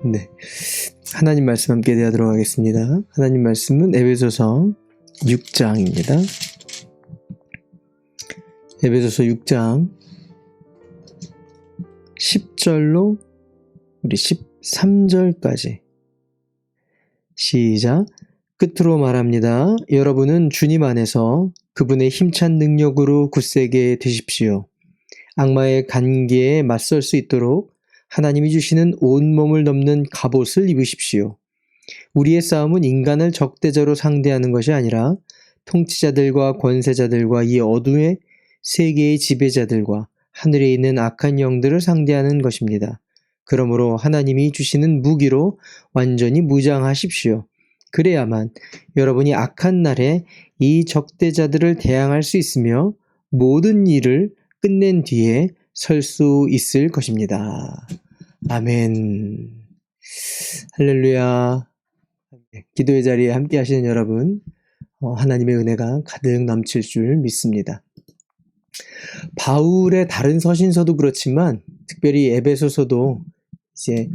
네, 하나님 말씀 함께 대하도록 하겠습니다. 하나님 말씀은 에베소서 6장입니다. 에베소서 6장 10절로 우리 13절까지 시작. 끝으로 말합니다. 여러분은 주님 안에서 그분의 힘찬 능력으로 굳세게 되십시오. 악마의 간계에 맞설 수 있도록 하나님이 주시는 온몸을 덮는 갑옷을 입으십시오. 우리의 싸움은 인간을 적대자로 상대하는 것이 아니라 통치자들과 권세자들과 이 어둠의 세계의 지배자들과 하늘에 있는 악한 영들을 상대하는 것입니다. 그러므로 하나님이 주시는 무기로 완전히 무장하십시오. 그래야만 여러분이 악한 날에 이 적대자들을 대항할 수 있으며 모든 일을 끝낸 뒤에 설 수 있을 것입니다. 아멘. 할렐루야. 기도의 자리에 함께 하시는 여러분, 하나님의 은혜가 가득 넘칠 줄 믿습니다. 바울의 다른 서신서도 그렇지만 특별히 에베소서도 이제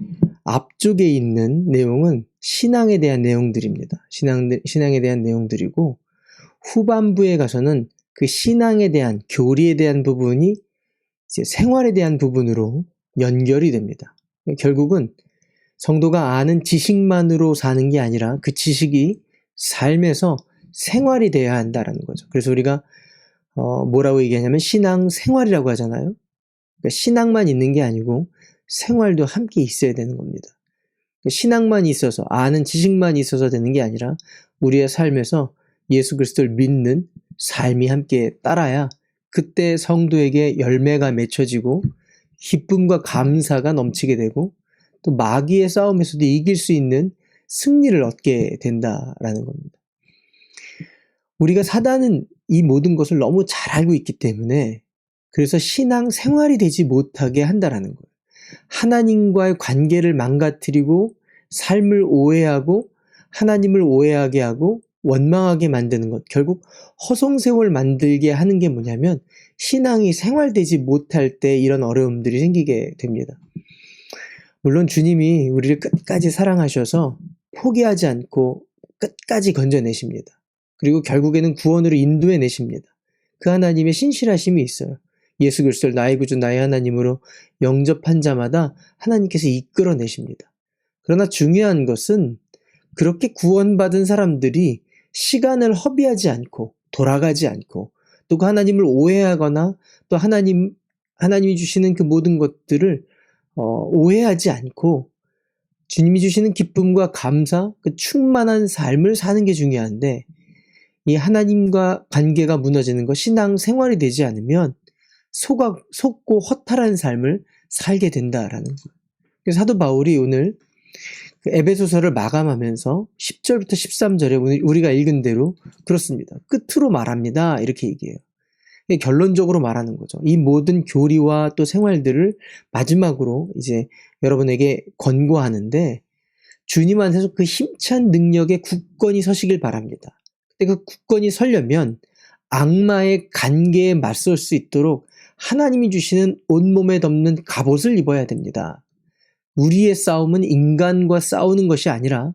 앞쪽에 있는 내용은 신앙에 대한 내용들입니다. 신앙에 대한 내용들이고, 후반부에 가서는 그 신앙에 대한, 교리에 대한 부분이 이제 생활에 대한 부분으로 연결이 됩니다. 결국은 성도가 아는 지식만으로 사는 게 아니라 그 지식이 삶에서 생활이 돼야 한다라는 거죠. 그래서 우리가 뭐라고 얘기하냐면 신앙 생활이라고 하잖아요. 그러니까 신앙만 있는 게 아니고 생활도 함께 있어야 되는 겁니다. 신앙만 있어서, 아는 지식만 있어서 되는 게 아니라 우리의 삶에서 예수 그리스도를 믿는 삶이 함께 따라야 그때 성도에게 열매가 맺혀지고 기쁨과 감사가 넘치게 되고 또 마귀의 싸움에서도 이길 수 있는 승리를 얻게 된다라는 겁니다. 우리가 사단은 이 모든 것을 너무 잘 알고 있기 때문에 그래서 신앙 생활이 되지 못하게 한다라는 거예요. 하나님과의 관계를 망가뜨리고 삶을 오해하고 하나님을 오해하게 하고 원망하게 만드는 것, 결국 허송세월 만들게 하는 게 뭐냐면 신앙이 생활되지 못할 때 이런 어려움들이 생기게 됩니다. 물론 주님이 우리를 끝까지 사랑하셔서 포기하지 않고 끝까지 건져내십니다. 그리고 결국에는 구원으로 인도해내십니다. 그 하나님의 신실하심이 있어요. 예수 그리스도를 나의 구주 나의 하나님으로 영접한 자마다 하나님께서 이끌어내십니다. 그러나 중요한 것은 그렇게 구원받은 사람들이 시간을 허비하지 않고 돌아가지 않고 또 그 하나님을 오해하거나 또 하나님이 주시는 그 모든 것들을 오해하지 않고 주님이 주시는 기쁨과 감사, 그 충만한 삶을 사는 게 중요한데 이 하나님과 관계가 무너지는 것, 신앙 생활이 되지 않으면 속고 허탈한 삶을 살게 된다라는 거예요. 그래서 사도 바울이 오늘 에베소서를 마감하면서 10절부터 13절에 우리가 읽은 대로 그렇습니다. 끝으로 말합니다. 이렇게 얘기해요. 결론적으로 말하는 거죠. 이 모든 교리와 또 생활들을 마지막으로 이제 여러분에게 권고하는데 주님 안에서 그 힘찬 능력에 굳건히 서시길 바랍니다. 근데 그 굳건히 서려면 악마의 간계에 맞설 수 있도록 하나님이 주시는 온몸에 덮는 갑옷을 입어야 됩니다. 우리의 싸움은 인간과 싸우는 것이 아니라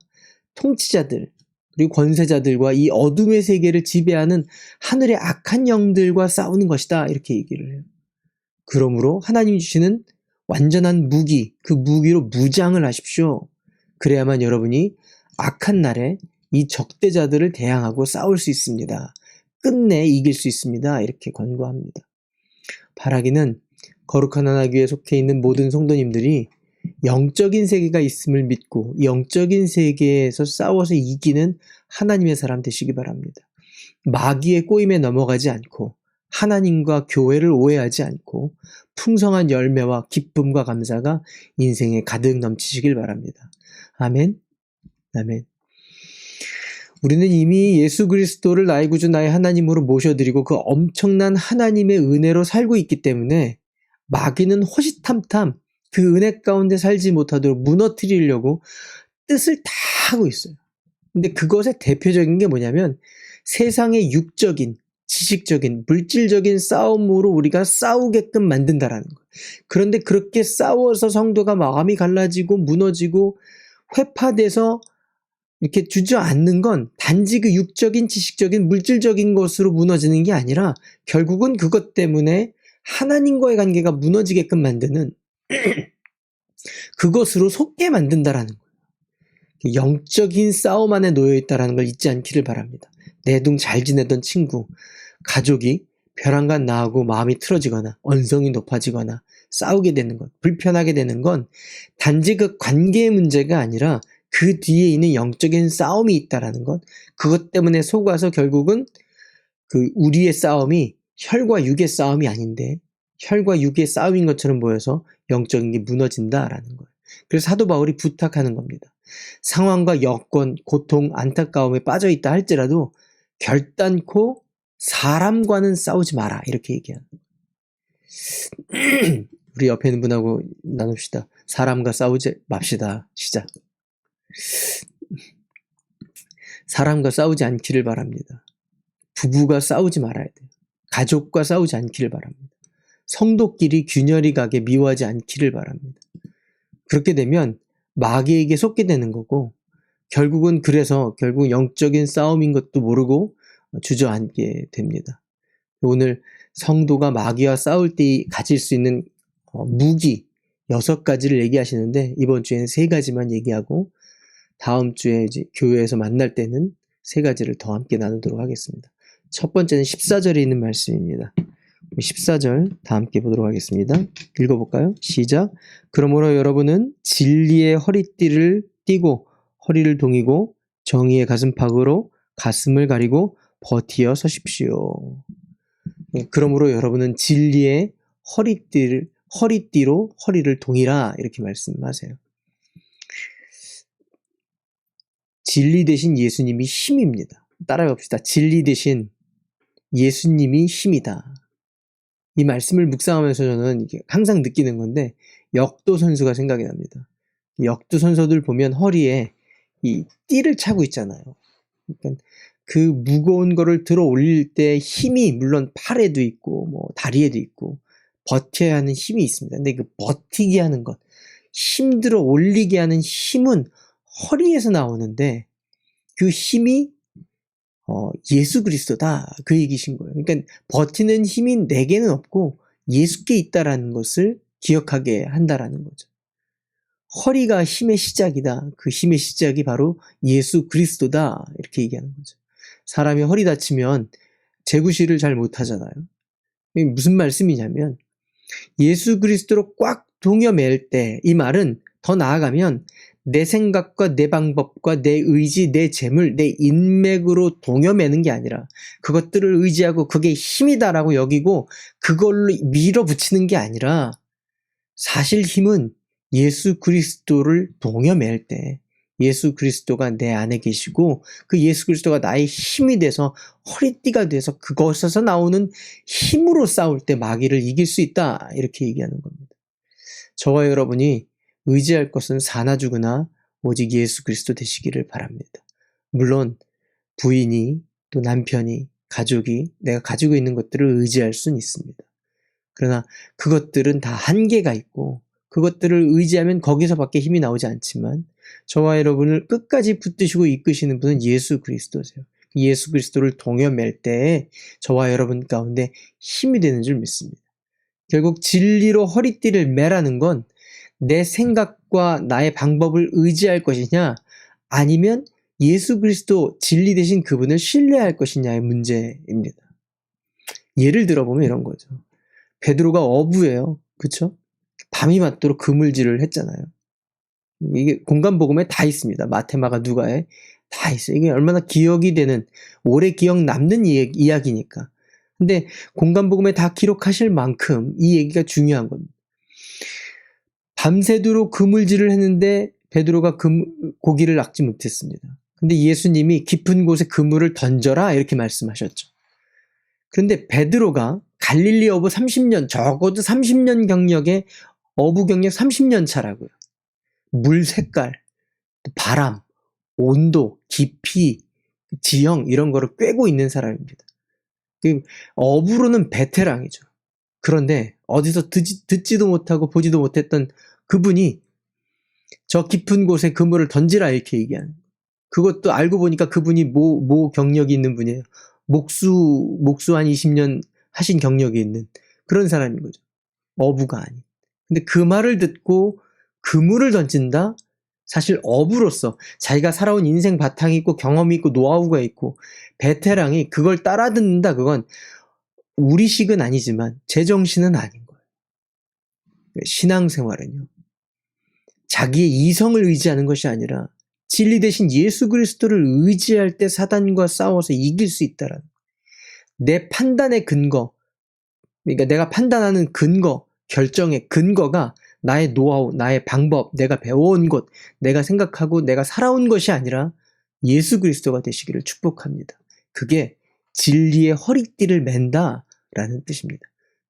통치자들 그리고 권세자들과 이 어둠의 세계를 지배하는 하늘의 악한 영들과 싸우는 것이다 이렇게 얘기를 해요. 그러므로 하나님이 주시는 완전한 무기, 그 무기로 무장을 하십시오. 그래야만 여러분이 악한 날에 이 적대자들을 대항하고 싸울 수 있습니다. 끝내 이길 수 있습니다. 이렇게 권고합니다. 바라기는 거룩한 하나교회에 속해 있는 모든 성도님들이 영적인 세계가 있음을 믿고 영적인 세계에서 싸워서 이기는 하나님의 사람 되시기 바랍니다. 마귀의 꼬임에 넘어가지 않고 하나님과 교회를 오해하지 않고 풍성한 열매와 기쁨과 감사가 인생에 가득 넘치시길 바랍니다. 아멘. 아멘. 우리는 이미 예수 그리스도를 나의 구주 나의 하나님으로 모셔드리고 그 엄청난 하나님의 은혜로 살고 있기 때문에 마귀는 호시탐탐 그 은혜 가운데 살지 못하도록 무너뜨리려고 뜻을 다 하고 있어요. 근데 그것의 대표적인 게 뭐냐면 세상의 육적인 지식적인, 물질적인 싸움으로 우리가 싸우게끔 만든다라는 거예요. 그런데 그렇게 싸워서 성도가 마음이 갈라지고 무너지고 회파돼서 이렇게 주저앉는 건 단지 그 육적인, 지식적인, 물질적인 것으로 무너지는 게 아니라 결국은 그것 때문에 하나님과의 관계가 무너지게끔 만드는 그것으로 속게 만든다라는 거예요. 영적인 싸움 안에 놓여 있다라는 걸 잊지 않기를 바랍니다. 내둥 잘 지내던 친구, 가족이 벼랑간 나하고 마음이 틀어지거나 언성이 높아지거나 싸우게 되는 것, 불편하게 되는 건 단지 그 관계의 문제가 아니라 그 뒤에 있는 영적인 싸움이 있다라는 것, 그것 때문에 속아서 결국은 그 우리의 싸움이 혈과 육의 싸움이 아닌데 혈과 육의 싸움인 것처럼 보여서 영적인 게 무너진다라는 거예요. 그래서 사도 바울이 부탁하는 겁니다. 상황과 여건, 고통, 안타까움에 빠져 있다 할지라도 결단코 사람과는 싸우지 마라 이렇게 얘기하는 거예요. 우리 옆에 있는 분하고 나눕시다. 사람과 싸우지 맙시다. 시작. 사람과 싸우지 않기를 바랍니다. 부부가 싸우지 말아야 돼요. 가족과 싸우지 않기를 바랍니다. 성도끼리 균열이 가게 미워하지 않기를 바랍니다. 그렇게 되면 마귀에게 속게 되는 거고 결국 영적인 싸움인 것도 모르고 주저앉게 됩니다. 오늘 성도가 마귀와 싸울 때 가질 수 있는 무기 6가지를 얘기하시는데 이번 주에는 3가지만 얘기하고 다음 주에 이제 교회에서 만날 때는 3가지를 더 함께 나누도록 하겠습니다. 첫 번째는 14절에 있는 말씀입니다. 14절 다 함께 보도록 하겠습니다. 읽어볼까요? 시작. 그러므로 여러분은 진리의 허리띠를 띠고 허리를 동이고 정의의 가슴팍으로 가슴을 가리고 버티어 서십시오. 그러므로 여러분은 진리의 허리띠로 허리를 동이라 이렇게 말씀하세요. 진리 대신 예수님이 힘입니다. 따라해 봅시다. 진리 대신 예수님이 힘이다. 이 말씀을 묵상하면서 저는 항상 느끼는 건데 역도 선수가 생각이 납니다. 역도 선수들 보면 허리에 이 띠를 차고 있잖아요. 그러니까 그 무거운 거를 들어 올릴 때 힘이 물론 팔에도 있고 뭐 다리에도 있고 버텨야 하는 힘이 있습니다. 근데 그 버티게 하는 것, 힘들어 올리게 하는 힘은 허리에서 나오는데 그 힘이 예수 그리스도다 그 얘기신 거예요. 그러니까 버티는 힘이 내게는 없고 예수께 있다라는 것을 기억하게 한다라는 거죠. 허리가 힘의 시작이다. 그 힘의 시작이 바로 예수 그리스도다 이렇게 얘기하는 거죠. 사람이 허리 다치면 재구실을 잘 못하잖아요. 무슨 말씀이냐면 예수 그리스도로 꽉 동여맬 때, 이 말은 더 나아가면 내 생각과 내 방법과 내 의지, 내 재물, 내 인맥으로 동여매는 게 아니라 그것들을 의지하고 그게 힘이다라고 여기고 그걸로 밀어붙이는 게 아니라 사실 힘은 예수 그리스도를 동여맬 때 예수 그리스도가 내 안에 계시고 그 예수 그리스도가 나의 힘이 돼서 허리띠가 돼서 그것에서 나오는 힘으로 싸울 때 마귀를 이길 수 있다 이렇게 얘기하는 겁니다. 저와 여러분이 의지할 것은 사나 죽으나 오직 예수 그리스도 되시기를 바랍니다. 물론 부인이 또 남편이 가족이 내가 가지고 있는 것들을 의지할 수는 있습니다. 그러나 그것들은 다 한계가 있고 그것들을 의지하면 거기서밖에 힘이 나오지 않지만 저와 여러분을 끝까지 붙드시고 이끄시는 분은 예수 그리스도세요. 예수 그리스도를 동여맬 때 저와 여러분 가운데 힘이 되는 줄 믿습니다. 결국 진리로 허리띠를 매라는 건 내 생각과 나의 방법을 의지할 것이냐 아니면 예수 그리스도 진리 되신 그분을 신뢰할 것이냐의 문제입니다. 예를 들어보면 이런 거죠. 베드로가 어부예요. 그렇죠? 밤이 맞도록 그물질을 했잖아요. 이게 공간복음에 다 있습니다. 마테마가 누가에 다 있어요. 이게 얼마나 기억이 되는 오래 기억 남는 이야기니까. 근데 공간복음에 다 기록하실 만큼 이 얘기가 중요한 겁니다. 밤새도록 그물질을 했는데 베드로가 고기를 낚지 못했습니다. 근데 예수님이 깊은 곳에 그물을 던져라 이렇게 말씀하셨죠. 그런데 베드로가 갈릴리 어부 30년, 적어도 30년 경력의 어부 경력 30년 차라고요. 물 색깔, 바람, 온도, 깊이, 지형 이런 거를 꿰고 있는 사람입니다. 그 업으로는 베테랑이죠. 그런데 어디서 듣지도 못하고 보지도 못했던 그분이 저 깊은 곳에 그물을 던지라 이렇게 얘기하는. 그것도 알고 보니까 그분이 모 경력이 있는 분이에요. 목수 한 20년 하신 경력이 있는 그런 사람인 거죠. 어부가 아닌. 근데 그 말을 듣고 그물을 던진다? 사실 어부로서 자기가 살아온 인생 바탕이 있고 경험이 있고 노하우가 있고 베테랑이 그걸 따라 듣는다. 그건 우리식은 아니지만 제정신은 아닌 거예요. 신앙생활은요. 자기의 이성을 의지하는 것이 아니라 진리 대신 예수 그리스도를 의지할 때 사단과 싸워서 이길 수 있다라는 거예요. 내 판단의 근거, 그러니까 내가 판단하는 근거, 결정의 근거가 나의 노하우, 나의 방법, 내가 배워온 것, 내가 생각하고 내가 살아온 것이 아니라 예수 그리스도가 되시기를 축복합니다. 그게 진리의 허리띠를 맨다라는 뜻입니다.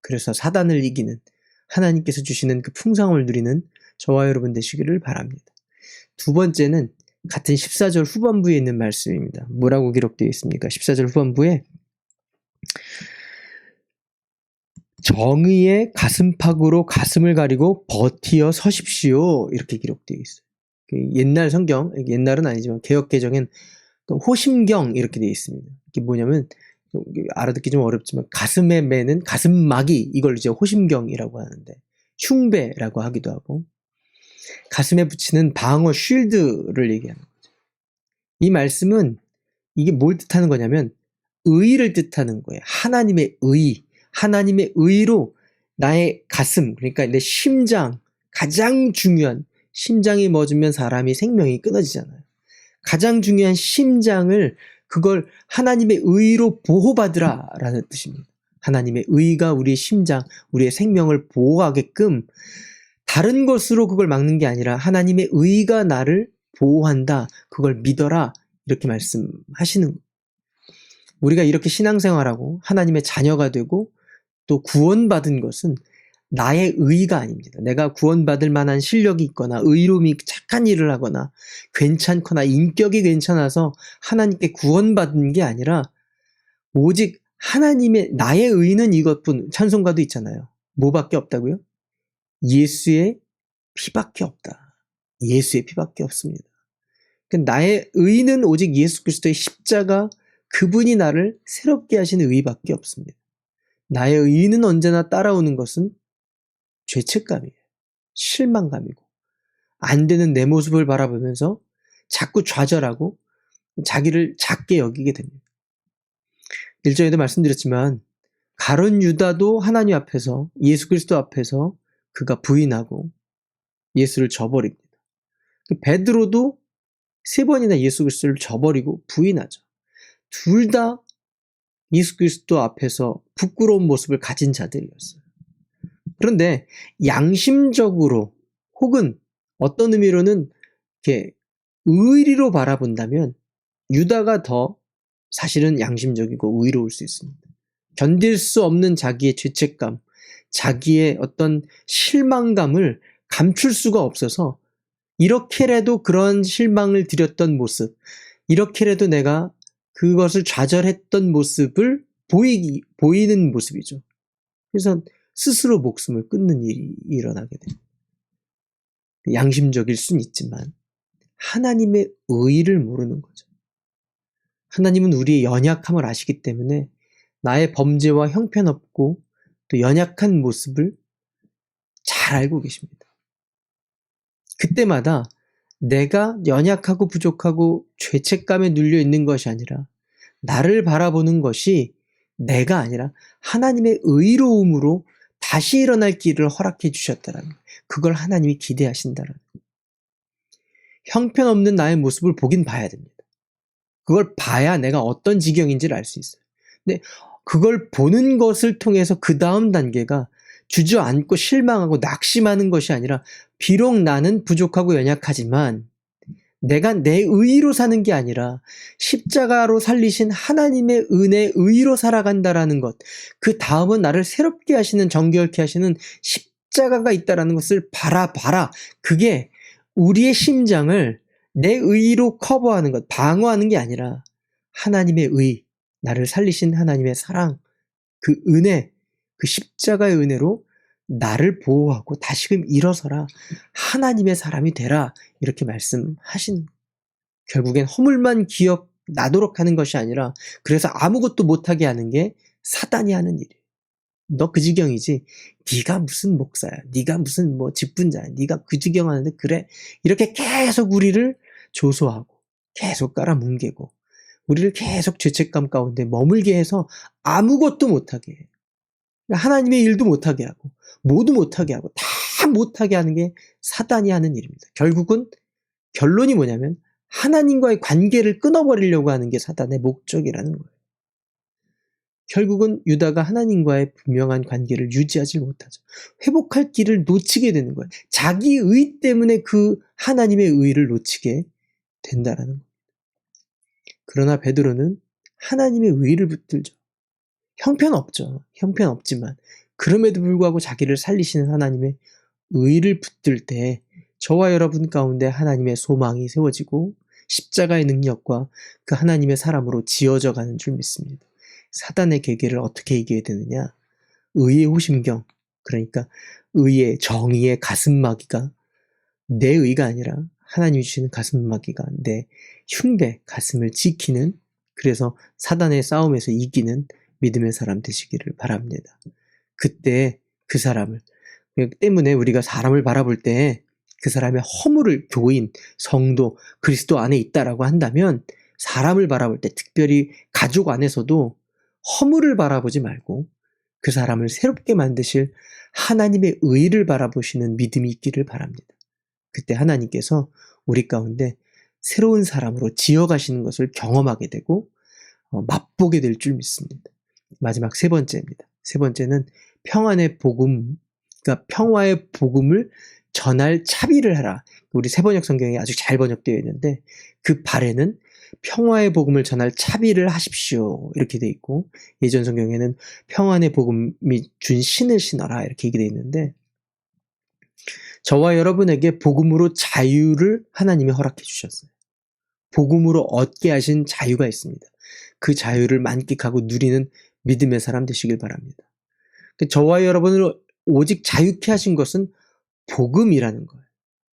그래서 사단을 이기는 하나님께서 주시는 그 풍성함을 누리는 저와 여러분 되시기를 바랍니다. 두 번째는 같은 14절 후반부에 있는 말씀입니다. 뭐라고 기록되어 있습니까? 14절 후반부에 정의의 가슴팍으로 가슴을 가리고 버티어 서십시오. 이렇게 기록되어 있어요. 옛날 성경, 옛날은 아니지만 개역개정엔 호심경 이렇게 되어 있습니다. 이게 뭐냐면 알아듣기 좀 어렵지만 가슴에 매는 가슴막이 이걸 이제 호심경이라고 하는데 흉배라고 하기도 하고 가슴에 붙이는 방어 쉴드를 얘기하는 거죠. 이 말씀은 이게 뭘 뜻하는 거냐면 의를 뜻하는 거예요. 하나님의 의, 하나님의 의로 나의 가슴, 그러니까 내 심장, 가장 중요한 심장이 멎으면 사람이 생명이 끊어지잖아요. 가장 중요한 심장을 그걸 하나님의 의로 보호받으라 라는 뜻입니다. 하나님의 의가 우리의 심장, 우리의 생명을 보호하게끔 다른 것으로 그걸 막는 게 아니라 하나님의 의가 나를 보호한다. 그걸 믿어라. 이렇게 말씀하시는 거예요. 우리가 이렇게 신앙생활하고 하나님의 자녀가 되고 또 구원받은 것은 나의 의가 아닙니다. 내가 구원받을 만한 실력이 있거나 의로움이 착한 일을 하거나 괜찮거나 인격이 괜찮아서 하나님께 구원받은 게 아니라 오직 하나님의 나의 의는 이것뿐. 찬송가도 있잖아요. 뭐밖에 없다고요? 예수의 피밖에 없다. 예수의 피밖에 없습니다. 나의 의는 오직 예수 그리스도의 십자가 그분이 나를 새롭게 하시는 의밖에 없습니다. 나의 의는 언제나 따라오는 것은 죄책감이에요. 실망감이고 안 되는 내 모습을 바라보면서 자꾸 좌절하고 자기를 작게 여기게 됩니다. 일전에도 말씀드렸지만 가룟 유다도 하나님 앞에서 예수 그리스도 앞에서 그가 부인하고 예수를 저버립니다. 베드로도 3번이나 예수 그리스도를 저버리고 부인하죠. 둘 다 예수 그리스도 앞에서 부끄러운 모습을 가진 자들이었어요. 그런데 양심적으로 혹은 어떤 의미로는 이렇게 의리로 바라본다면 유다가 더 사실은 양심적이고 의로울 수 있습니다. 견딜 수 없는 자기의 죄책감, 자기의 어떤 실망감을 감출 수가 없어서 이렇게라도 그런 실망을 드렸던 모습, 이렇게라도 내가 그것을 좌절했던 모습을 보이는 모습이죠. 그래서 스스로 목숨을 끊는 일이 일어나게 됩니다. 양심적일 순 있지만 하나님의 의를 모르는 거죠. 하나님은 우리의 연약함을 아시기 때문에 나의 범죄와 형편없고 또 연약한 모습을 잘 알고 계십니다. 그때마다 내가 연약하고 부족하고 죄책감에 눌려 있는 것이 아니라 나를 바라보는 것이 내가 아니라 하나님의 의로움으로 다시 일어날 길을 허락해 주셨다라는 거예요. 그걸 하나님이 기대하신다라는 거예요. 형편없는 나의 모습을 보긴 봐야 됩니다. 그걸 봐야 내가 어떤 지경인지를 알 수 있어요. 근데 그걸 보는 것을 통해서 그 다음 단계가 주저앉고 실망하고 낙심하는 것이 아니라 비록 나는 부족하고 연약하지만 내가 내 의로 사는 게 아니라 십자가로 살리신 하나님의 은혜 의로 살아간다라는 것, 그 다음은 나를 새롭게 하시는 정결케 하시는 십자가가 있다라는 것을 바라봐라. 그게 우리의 심장을 내 의로 커버하는 것, 방어하는 게 아니라 하나님의 의, 나를 살리신 하나님의 사랑, 그 은혜, 그 십자가의 은혜로 나를 보호하고 다시금 일어서라. 하나님의 사람이 되라. 이렇게 말씀하시는, 결국엔 허물만 기억 나도록 하는 것이 아니라 그래서 아무것도 못하게 하는 게 사단이 하는 일이에요. 너 그 지경이지. 네가 무슨 목사야. 네가 무슨 뭐 직분자야. 네가 그 지경 하는데 그래. 이렇게 계속 우리를 조소하고 계속 깔아뭉개고 우리를 계속 죄책감 가운데 머물게 해서 아무것도 못하게 해요. 하나님의 일도 못하게 하고 모두 못하게 하고 다 못하게 하는 게 사단이 하는 일입니다. 결국은 결론이 뭐냐면 하나님과의 관계를 끊어버리려고 하는 게 사단의 목적이라는 거예요. 결국은 유다가 하나님과의 분명한 관계를 유지하지 못하죠. 회복할 길을 놓치게 되는 거예요. 자기 의 때문에 그 하나님의 의를 놓치게 된다라는 거예요. 그러나 베드로는 하나님의 의를 붙들죠. 형편없죠. 형편없지만 그럼에도 불구하고 자기를 살리시는 하나님의 의를 붙들 때 저와 여러분 가운데 하나님의 소망이 세워지고 십자가의 능력과 그 하나님의 사람으로 지어져 가는 줄 믿습니다. 사단의 계계를 어떻게 이겨야 되느냐? 의의 호심경, 그러니까 의의 정의의 가슴막이가 내 의가 아니라 하나님이 주시는 가슴막이가 내 흉배, 가슴을 지키는, 그래서 사단의 싸움에서 이기는 믿음의 사람 되시기를 바랍니다. 그때 그 사람을, 때문에 우리가 사람을 바라볼 때 그 사람의 허물을, 교인, 성도, 그리스도 안에 있다라고 한다면 사람을 바라볼 때 특별히 가족 안에서도 허물을 바라보지 말고 그 사람을 새롭게 만드실 하나님의 의를 바라보시는 믿음이 있기를 바랍니다. 그때 하나님께서 우리 가운데 새로운 사람으로 지어가시는 것을 경험하게 되고 맛보게 될 줄 믿습니다. 마지막 세 번째입니다. 세 번째는 평안의 복음, 그러니까 평화의 복음을 전할 차비를 하라. 우리 새번역 성경에 아주 잘 번역되어 있는데 그 발에는 평화의 복음을 전할 차비를 하십시오. 이렇게 돼 있고 예전 성경에는 평안의 복음이 준 신을 신어라. 이렇게 얘기되어 있는데 저와 여러분에게 복음으로 자유를 하나님이 허락해 주셨어요. 복음으로 얻게 하신 자유가 있습니다. 그 자유를 만끽하고 누리는 믿음의 사람 되시길 바랍니다. 저와 여러분을 오직 자유케 하신 것은 복음이라는 거예요.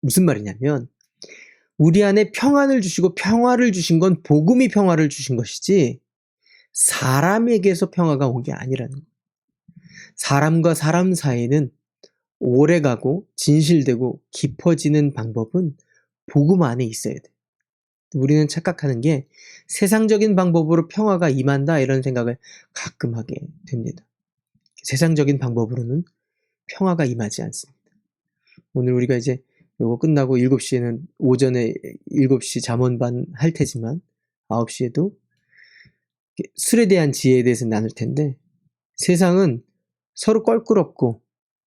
무슨 말이냐면 우리 안에 평안을 주시고 평화를 주신 건 복음이 평화를 주신 것이지 사람에게서 평화가 온 게 아니라는 거예요. 사람과 사람 사이는 오래가고 진실되고 깊어지는 방법은 복음 안에 있어야 돼요. 우리는 착각하는 게 세상적인 방법으로 평화가 임한다 이런 생각을 가끔 하게 됩니다. 세상적인 방법으로는 평화가 임하지 않습니다. 오늘 우리가 이제 요거 끝나고 7시에는 오전에 7시 잠언반 할 테지만 9시에도 술에 대한 지혜에 대해서 나눌 텐데 세상은 서로 껄끄럽고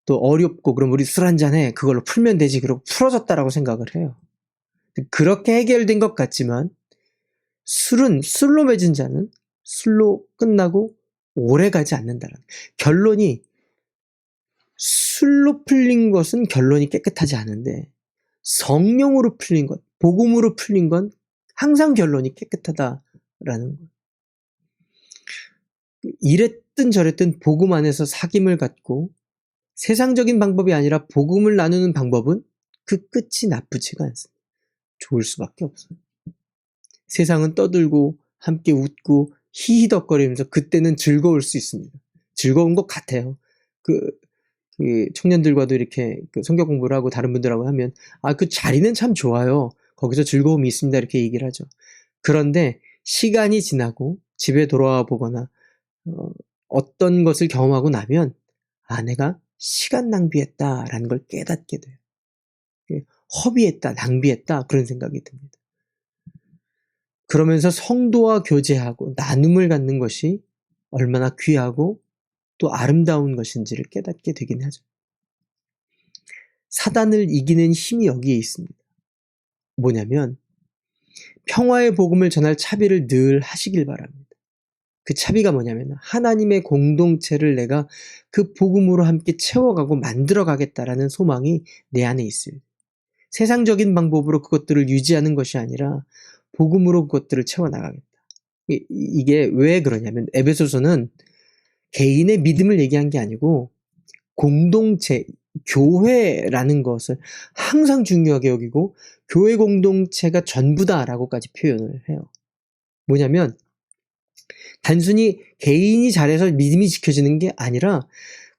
또 어렵고 그럼 우리 술 한잔해 그걸로 풀면 되지 그러고 풀어졌다라고 생각을 해요. 그렇게 해결된 것 같지만 술은 술로 맺은 자는 술로 끝나고 오래가지 않는다라는 결론이 술로 풀린 것은 결론이 깨끗하지 않은데 성령으로 풀린 것, 복음으로 풀린 건 항상 결론이 깨끗하다라는 거예요. 이랬든 저랬든 복음 안에서 사귐을 갖고 세상적인 방법이 아니라 복음을 나누는 방법은 그 끝이 나쁘지가 않습니다. 좋을 수밖에 없어요. 세상은 떠들고 함께 웃고 히히덕거리면서 그때는 즐거울 수 있습니다. 즐거운 것 같아요. 그 청년들과도 이렇게 성경 공부를 하고 다른 분들하고 하면 그 자리는 참 좋아요. 거기서 즐거움이 있습니다. 이렇게 얘기를 하죠. 그런데 시간이 지나고 집에 돌아와 보거나 어떤 것을 경험하고 나면 내가 시간 낭비했다라는 걸 깨닫게 돼요. 허비했다, 낭비했다 그런 생각이 듭니다. 그러면서 성도와 교제하고 나눔을 갖는 것이 얼마나 귀하고 또 아름다운 것인지를 깨닫게 되긴 하죠. 사단을 이기는 힘이 여기에 있습니다. 뭐냐면 평화의 복음을 전할 차비를 늘 하시길 바랍니다. 그 차비가 뭐냐면 하나님의 공동체를 내가 그 복음으로 함께 채워가고 만들어가겠다라는 소망이 내 안에 있어요. 세상적인 방법으로 그것들을 유지하는 것이 아니라 복음으로 그것들을 채워나가겠다. 이게 왜 그러냐면 에베소서는 개인의 믿음을 얘기한 게 아니고 공동체, 교회라는 것을 항상 중요하게 여기고 교회 공동체가 전부다라고까지 표현을 해요. 뭐냐면 단순히 개인이 잘해서 믿음이 지켜지는 게 아니라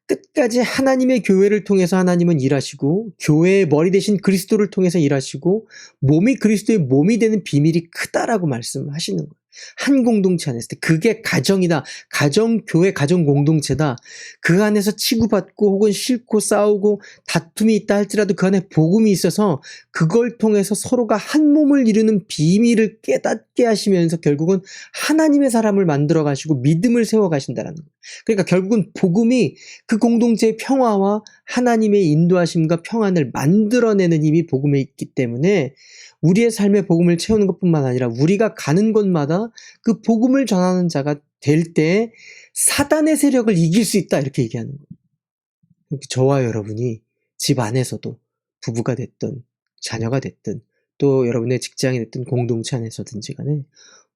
끝까지 하나님의 교회를 통해서 하나님은 일하시고 교회의 머리 대신 그리스도를 통해서 일하시고 몸이 그리스도의 몸이 되는 비밀이 크다라고 말씀하시는 거예요. 한 공동체 안에 있을 때 그게 가정이다. 가정, 교회, 가정 공동체다. 그 안에서 치고받고 혹은 싫고 싸우고 다툼이 있다 할지라도 그 안에 복음이 있어서 그걸 통해서 서로가 한 몸을 이루는 비밀을 깨닫게 하시면서 결국은 하나님의 사람을 만들어 가시고 믿음을 세워 가신다라는 거예요. 그러니까 결국은 복음이 그 공동체의 평화와 하나님의 인도하심과 평안을 만들어내는 힘이 복음에 있기 때문에 우리의 삶의 복음을 채우는 것뿐만 아니라 우리가 가는 곳마다 그 복음을 전하는 자가 될 때 사단의 세력을 이길 수 있다 이렇게 얘기하는 거예요. 저와 여러분이 집 안에서도 부부가 됐든 자녀가 됐든 또 여러분의 직장이 됐든 공동체 안에서든지 간에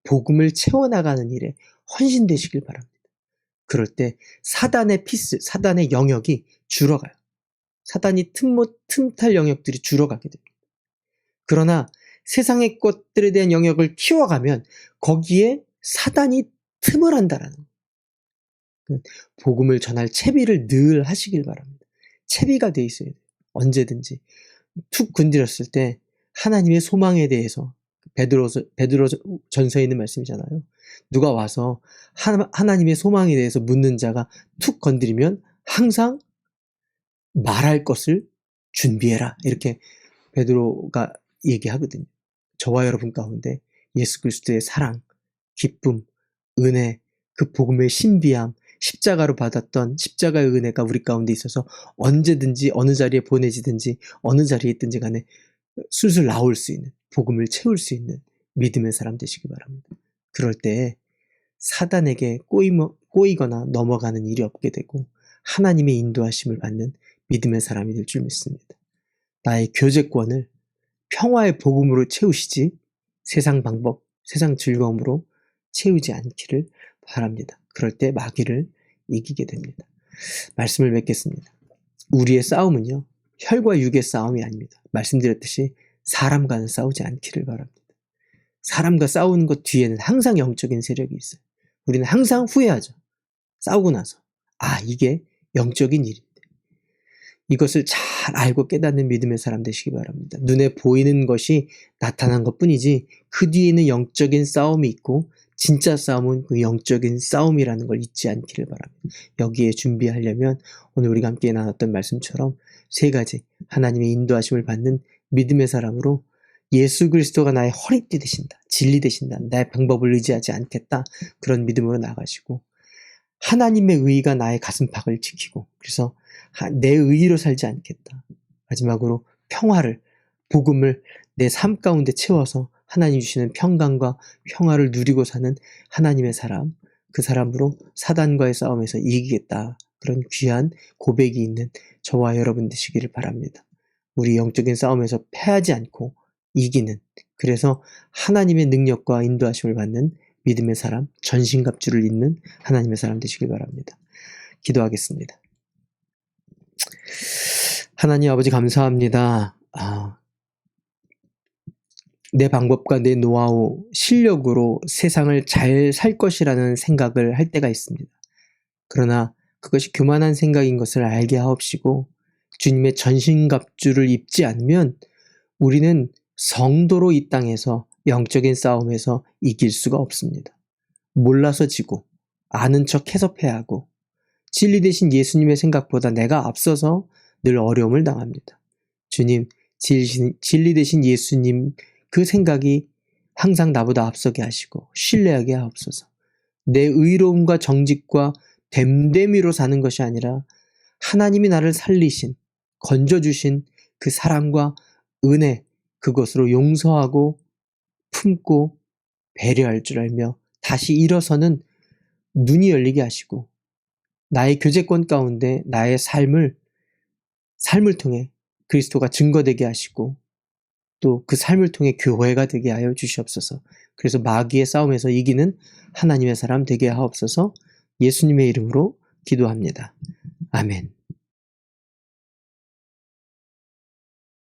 복음을 채워나가는 일에 헌신되시길 바랍니다. 그럴 때 사단의 피스, 사단의 영역이 줄어가요. 사단이 틈탈 영역들이 줄어가게 됩니다. 그러나 세상의 것들에 대한 영역을 키워가면 거기에 사단이 틈을 한다라는 거예요. 복음을 전할 채비를 늘 하시길 바랍니다. 채비가 돼 있어야 돼요. 언제든지. 툭 건드렸을 때 하나님의 소망에 대해서 베드로 전서에 있는 말씀이잖아요. 누가 와서 하나님의 소망에 대해서 묻는 자가 툭 건드리면 항상 말할 것을 준비해라. 이렇게 베드로가 얘기하거든요. 저와 여러분 가운데 예수 그리스도의 사랑, 기쁨, 은혜, 그 복음의 신비함, 십자가로 받았던 십자가의 은혜가 우리 가운데 있어서 언제든지 어느 자리에 보내지든지 어느 자리에 있든지 간에 술술 나올 수 있는 복음을 채울 수 있는 믿음의 사람 되시기 바랍니다. 그럴 때 사단에게 꼬이거나 넘어가는 일이 없게 되고 하나님의 인도하심을 받는 믿음의 사람이 될 줄 믿습니다. 나의 교제권을 평화의 복음으로 채우시지 세상 방법, 세상 즐거움으로 채우지 않기를 바랍니다. 그럴 때 마귀를 이기게 됩니다. 말씀을 맺겠습니다. 우리의 싸움은요, 혈과 육의 싸움이 아닙니다. 말씀드렸듯이 사람과는 싸우지 않기를 바랍니다. 사람과 싸우는 것 뒤에는 항상 영적인 세력이 있어요. 우리는 항상 후회하죠. 싸우고 나서. 이게 영적인 일인데. 이것을 잘 알고 깨닫는 믿음의 사람 되시기 바랍니다. 눈에 보이는 것이 나타난 것뿐이지 그 뒤에는 영적인 싸움이 있고 진짜 싸움은 그 영적인 싸움이라는 걸 잊지 않기를 바랍니다. 여기에 준비하려면 오늘 우리가 함께 나눴던 말씀처럼 세 가지 하나님의 인도하심을 받는 믿음의 사람으로 예수 그리스도가 나의 허리띠 되신다. 진리 되신다. 나의 방법을 의지하지 않겠다. 그런 믿음으로 나가시고 하나님의 의의가 나의 가슴팍을 지키고 그래서 내 의의로 살지 않겠다. 마지막으로 평화를, 복음을 내 삶 가운데 채워서 하나님 주시는 평강과 평화를 누리고 사는 하나님의 사람, 그 사람으로 사단과의 싸움에서 이기겠다. 그런 귀한 고백이 있는 저와 여러분 되시기를 바랍니다. 우리 영적인 싸움에서 패하지 않고 이기는, 그래서 하나님의 능력과 인도하심을 받는 믿음의 사람, 전신갑주를 입는 하나님의 사람 되시길 바랍니다. 기도하겠습니다. 하나님 아버지 감사합니다. 내 방법과 내 노하우, 실력으로 세상을 잘 살 것이라는 생각을 할 때가 있습니다. 그러나 그것이 교만한 생각인 것을 알게 하옵시고 주님의 전신갑주를 입지 않으면 우리는 성도로 이 땅에서 영적인 싸움에서 이길 수가 없습니다. 몰라서 지고 아는 척 해서 패하고 진리 되신 예수님의 생각보다 내가 앞서서 늘 어려움을 당합니다. 주님, 진리 되신 예수님 그 생각이 항상 나보다 앞서게 하시고 신뢰하게 하옵소서. 내 의로움과 정직과 됨됨이로 사는 것이 아니라 하나님이 나를 살리신, 건져주신 그 사랑과 은혜, 그것으로 용서하고 품고 배려할 줄 알며 다시 일어서는 눈이 열리게 하시고 나의 교제권 가운데 나의 삶을 통해 그리스도가 증거되게 하시고 또 그 삶을 통해 교회가 되게 하여 주시옵소서. 그래서 마귀의 싸움에서 이기는 하나님의 사람 되게 하옵소서. 예수님의 이름으로 기도합니다. 아멘.